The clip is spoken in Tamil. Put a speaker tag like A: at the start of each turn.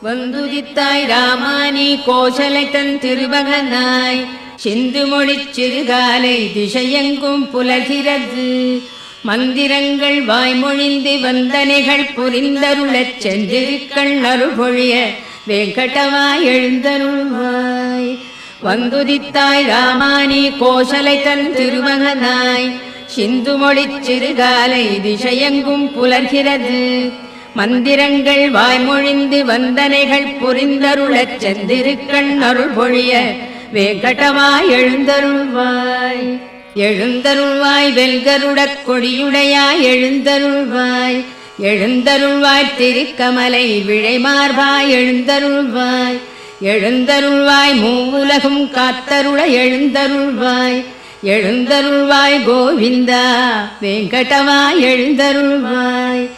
A: வந்துதித்தாய் ராமானி கோசலை தன் திருமகனாய் சிந்து மொழிச் சிறுகாலை திசையெங்கும் புலர்கிறது. மந்திரங்கள் வாய்மொழிந்து வந்தனைகள் புரிந்தருளச் சென்றிருக்கள் அருள்பொழிய வெங்கடவாய் எழுந்தருள்வாய். வந்துதித்தாய் ராமானி கோசலை தன் திருமகனாய் சிந்து மொழிச் சிறுகாலை திசையெங்கும் புலர்கிறது. மந்திரங்கள் வாய்மொழிந்து வந்தனைகள் புரிந்தருளச் சென்றிருக்கள் அருள்பொழிய வெங்கடவாய் எழுந்தருள்வாய். எழுந்தருள்வாய் வெல்கருடக் கொடியுடையாய் எழுந்தருள்வாய். எழுந்தருள்வாய் திருக்கமலை விழைமார்பாய் எழுந்தருள்வாய். எழுந்தருள்வாய் மூவுலகும் காத்தருள எழுந்தருள்வாய். எழுந்தருள்வாய் கோவிந்தா வெங்கடவாய் எழுந்தருள்வாய்.